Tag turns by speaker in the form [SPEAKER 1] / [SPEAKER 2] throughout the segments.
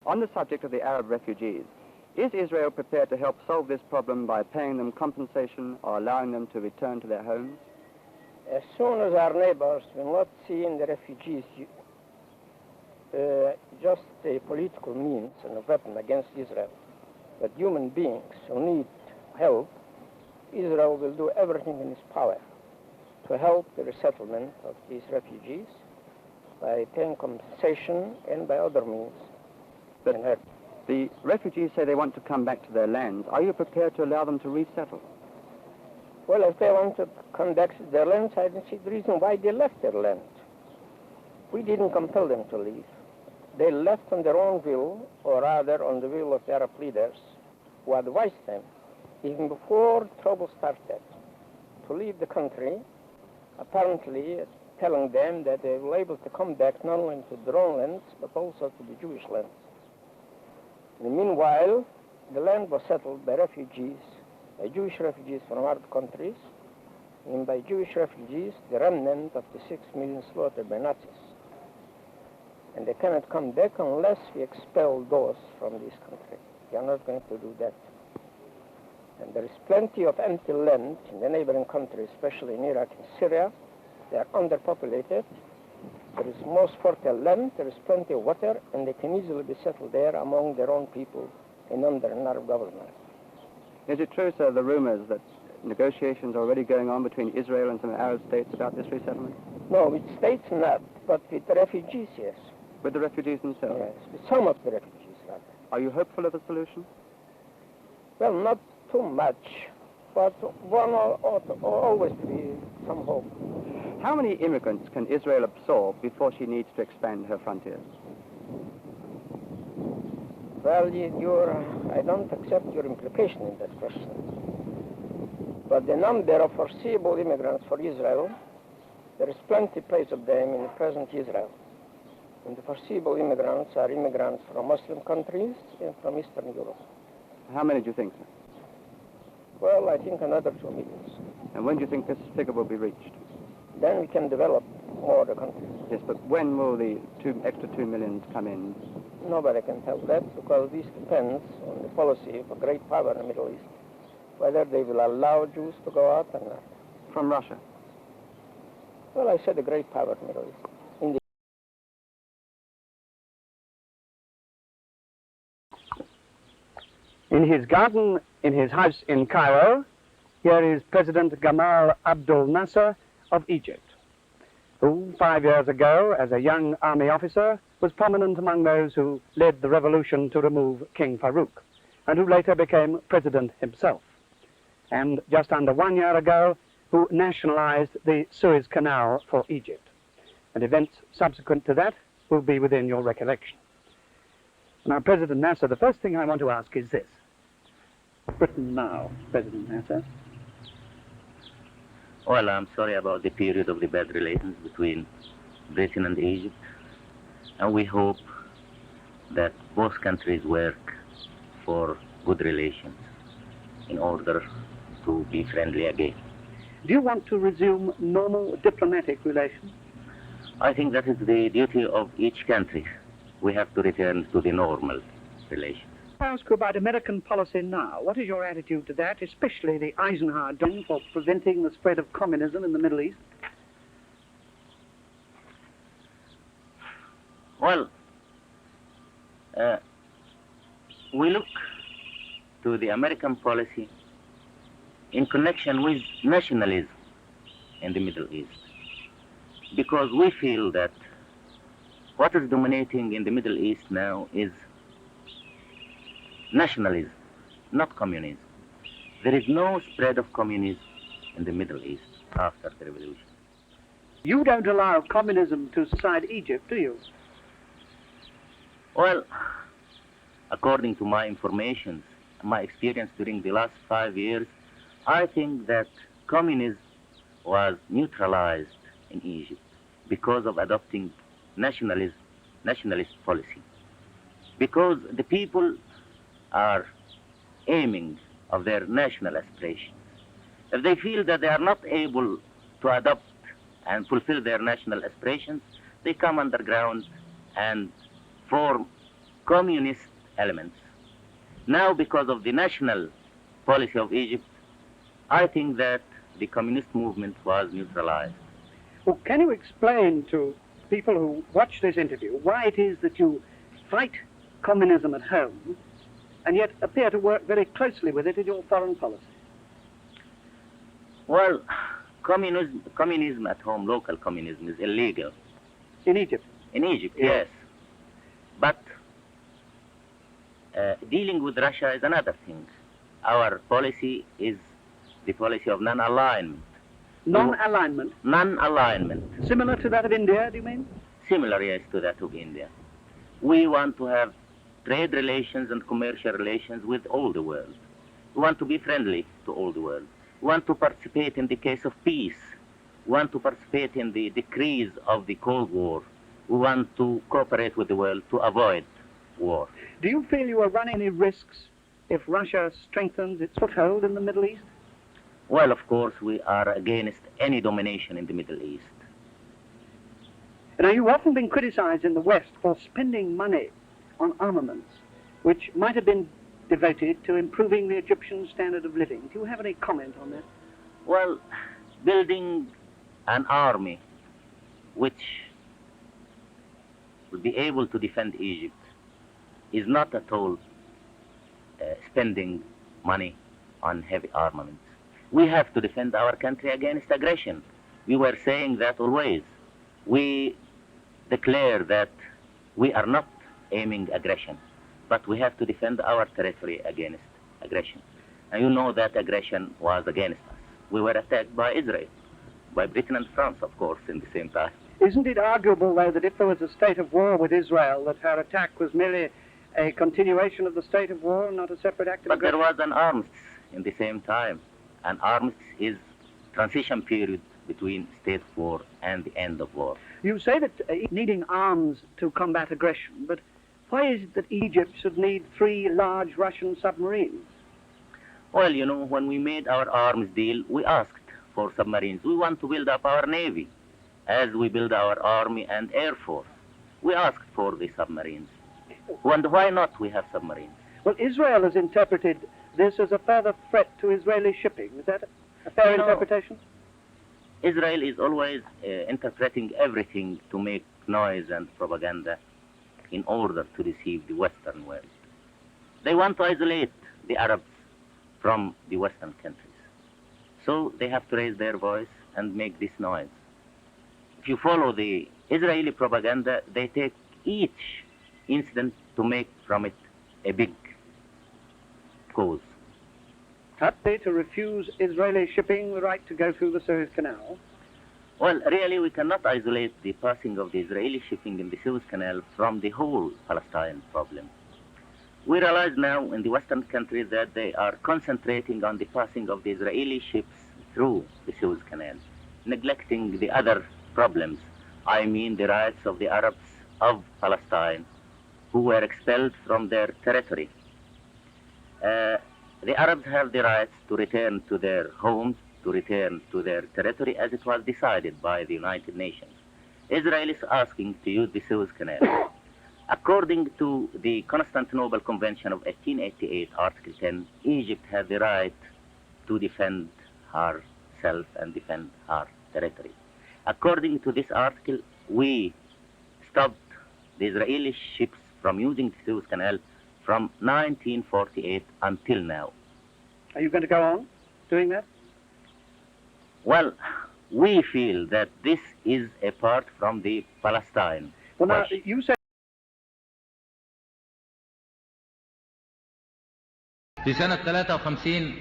[SPEAKER 1] On the subject of the Arab refugees, is Israel prepared to help solve this problem by paying them compensation or allowing them to return to their homes?
[SPEAKER 2] As soon as our neighbors will not see in the refugees just a political means and a weapon against Israel, but human beings who need help, Israel will do everything in its power to help the resettlement of these refugees by paying compensation and by other means.
[SPEAKER 1] But the refugees say they want to come back to their lands. Are you prepared to allow them to resettle?
[SPEAKER 2] Well, if they want to come back to their lands, I don't see the reason why they left their land. We didn't compel them to leave. They left on their own will, or rather on the will of the Arab leaders, who advised them, even before trouble started, to leave the country, apparently telling them that they were able to come back not only to their own lands, but also to the Jewish lands. And meanwhile, the land was settled by refugees, by Jewish refugees from Arab countries, and by Jewish refugees, the remnant of the 6 million slaughtered by Nazis. And they cannot come back unless we expel those from this country. We are not going to do that. And there is plenty of empty land in the neighboring countries, especially in Iraq and Syria. They are underpopulated. There is most fertile land, there is plenty of water, and they can easily be settled there among their own people and under an Arab government.
[SPEAKER 1] Is it true, sir, the rumors that negotiations are already going on between Israel and some Arab states about this resettlement?
[SPEAKER 2] No, with states not, but with the refugees, yes.
[SPEAKER 1] With the refugees themselves?
[SPEAKER 2] Yes, with some of the refugees, rather.
[SPEAKER 1] Are you hopeful of a solution?
[SPEAKER 2] Well, not too much, but one ought always to be some hope.
[SPEAKER 1] How many immigrants can Israel absorb before she needs to expand her frontiers?
[SPEAKER 2] Well, I don't accept your implication in that question. But the number of foreseeable immigrants for Israel, there is plenty place of them in the present Israel. And the foreseeable immigrants are immigrants from Muslim countries and from Eastern Europe.
[SPEAKER 1] How many do you think, sir?
[SPEAKER 2] Well, I think another 2 million.
[SPEAKER 1] And when do you think this figure will be reached?
[SPEAKER 2] Then we can develop more of the country.
[SPEAKER 1] Yes, but when will the extra 2 million come in?
[SPEAKER 2] Nobody can tell that, because this depends on the policy of a great power in the Middle East, whether they will allow Jews to go out or not.
[SPEAKER 1] From Russia?
[SPEAKER 2] Well, I said a great power in the Middle East.
[SPEAKER 3] In his garden, in his house in Cairo, here is President Gamal Abdel Nasser of Egypt, who 5 years ago, as a young army officer, was prominent among those who led the revolution to remove King Farouk, and who later became president himself, and just under 1 year ago, who nationalized the Suez Canal for Egypt. And events subsequent to that will be within your recollection. Now, President Nasser, the first thing I want to ask is this. Britain now, President Nasser.
[SPEAKER 4] Well, I'm sorry about the period of the bad relations between Britain and Egypt, and we hope that both countries work for good relations in order to be friendly again.
[SPEAKER 3] Do you want to resume normal diplomatic relations?
[SPEAKER 4] I think that is the duty of each country. We have to return to the normal relations.
[SPEAKER 3] I ask you about American policy now. What is your attitude to that, especially the Eisenhower doctrine for preventing the spread of communism in the Middle East?
[SPEAKER 4] Well, we look to the American policy in connection with nationalism in the Middle East, because we feel that what is dominating in the Middle East now is nationalism, not communism. There is no spread of communism in the Middle East after the revolution.
[SPEAKER 3] You don't allow communism to subside Egypt, do you?
[SPEAKER 4] Well, according to my information, my experience during the last 5 years, I think that communism was neutralized in Egypt because of adopting nationalist policy. Because the people are aiming of their national aspirations. If they feel that they are not able to adopt and fulfill their national aspirations, they come underground and form communist elements. Now, because of the national policy of Egypt, I think that the communist movement was neutralized.
[SPEAKER 3] Well, can you explain to people who watch this interview why it is that you fight communism at home and yet appear to work very closely with it in your foreign policy?
[SPEAKER 4] Well, communism at home, local communism, is illegal.
[SPEAKER 3] In Egypt?
[SPEAKER 4] In Egypt,
[SPEAKER 3] Yes.
[SPEAKER 4] yes. But dealing with Russia is another thing. Our policy is the policy of non-alignment.
[SPEAKER 3] Non-alignment?
[SPEAKER 4] Non-alignment.
[SPEAKER 3] Similar to that of India, do you mean?
[SPEAKER 4] Similar, yes, to that of India. We want to have trade relations and commercial relations with all the world. We want to be friendly to all the world. We want to participate in the case of peace. We want to participate in the decrease of the Cold War. We want to cooperate with the world to avoid war.
[SPEAKER 3] Do you feel you are running any risks if Russia strengthens its foothold in the Middle East?
[SPEAKER 4] Well, of course, we are against any domination in the Middle East.
[SPEAKER 3] Now, you've often been criticized in the West for spending money on armaments, which might have been devoted to improving the Egyptian standard of living. Do you have any comment on that?
[SPEAKER 4] Well, building an army which will be able to defend Egypt is not at all spending money on heavy armaments. We have to defend our country against aggression. We were saying that always. We declare that we are not aiming aggression, but we have to defend our territory against aggression. And you know that aggression was against us. We were attacked by Israel, by Britain and France, of course, in the same time.
[SPEAKER 3] Isn't it arguable, though, that if there was a state of war with Israel, that her attack was merely a continuation of the state of war, not a separate act of
[SPEAKER 4] But there
[SPEAKER 3] aggression?
[SPEAKER 4] was an armistice in the same time. An armistice is transition period between state of war and the end of war.
[SPEAKER 3] You say that needing arms to combat aggression, but why is it that Egypt should need 3 large Russian submarines?
[SPEAKER 4] Well, you know, when we made our arms deal, we asked for submarines. We want to build up our navy as we build our army and air force. We asked for the submarines. And why not we have submarines?
[SPEAKER 3] Well, Israel has interpreted this as a further threat to Israeli shipping. Is that a fair
[SPEAKER 4] No.
[SPEAKER 3] interpretation?
[SPEAKER 4] Israel is always interpreting everything to make noise and propaganda in order to deceive the Western world. They want to isolate the Arabs from the Western countries. So they have to raise their voice and make this noise. If you follow the Israeli propaganda, they take each incident to make from it a big cause.
[SPEAKER 3] Had they to refuse Israeli shipping the right to go through the Suez Canal?
[SPEAKER 4] Well, really, we cannot isolate the passing of the Israeli shipping in the Suez Canal from the whole Palestine problem. We realize now in the Western countries that they are concentrating on the passing of the Israeli ships through the Suez Canal, neglecting the other problems. I mean the rights of the Arabs of Palestine who were expelled from their territory. The Arabs have the rights to return to their homes, to return to their territory as it was decided by the United Nations. Israel is asking to use the Suez Canal. According to the Constantinople Convention of 1888, Article 10, Egypt had the right to defend herself and defend her territory. According to this article, we stopped the Israeli ships from using the Suez Canal from 1948 until now.
[SPEAKER 3] Are you going to go on doing that?
[SPEAKER 4] Well, we feel that this is apart from the Palestine
[SPEAKER 3] Well, now,
[SPEAKER 4] question.
[SPEAKER 3] you say
[SPEAKER 5] في سنة 53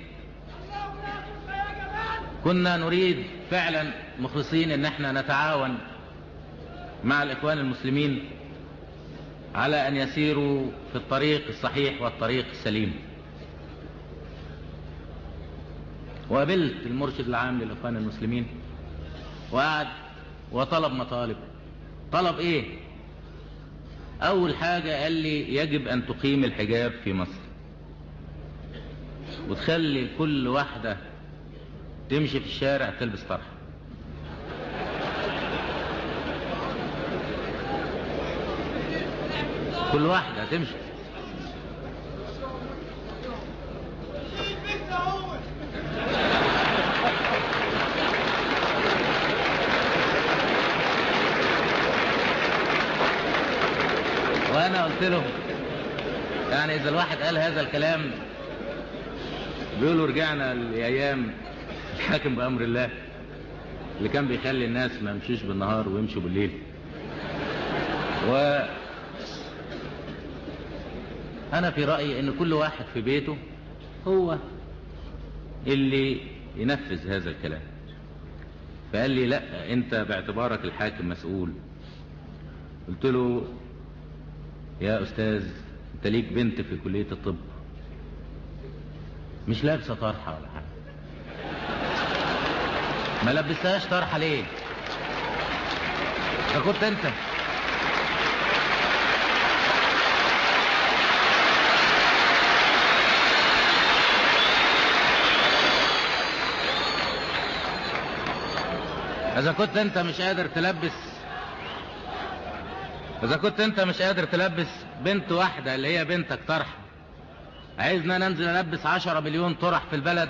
[SPEAKER 5] كنا نريد فعلا مخلصين ان احنا نتعاون مع الاخوان المسلمين على ان يسيروا في الطريق الصحيح والطريق السليم. وقابلت المرشد العام للاخوان المسلمين وقعد وطلب مطالب. طلب ايه؟ اول حاجة قال لي يجب ان تقيم الحجاب في مصر وتخلي كل واحدة تمشي في الشارع تلبس طرحة. كل واحدة هتمشي. وانا قلت له يعني اذا الواحد قال هذا الكلام بيقولوا رجعنا لايام الحاكم بامر الله اللي كان بيخلي الناس ما يمشوش بالنهار ويمشوا بالليل. انا في رايي ان كل واحد في بيته هو اللي ينفذ هذا الكلام. فقال لي لا انت باعتبارك الحاكم مسؤول. قلت له يا استاذ انت ليك بنت في كلية الطب مش لابسة طرحة ولا حاجة، ما لبستهاش طرحة ليه؟ ده كنت انت اذا كنت انت مش قادر تلبس بنت واحدة اللي هي بنتك طرحة، عايزنا ننزل البس 10 مليون طرح في البلد؟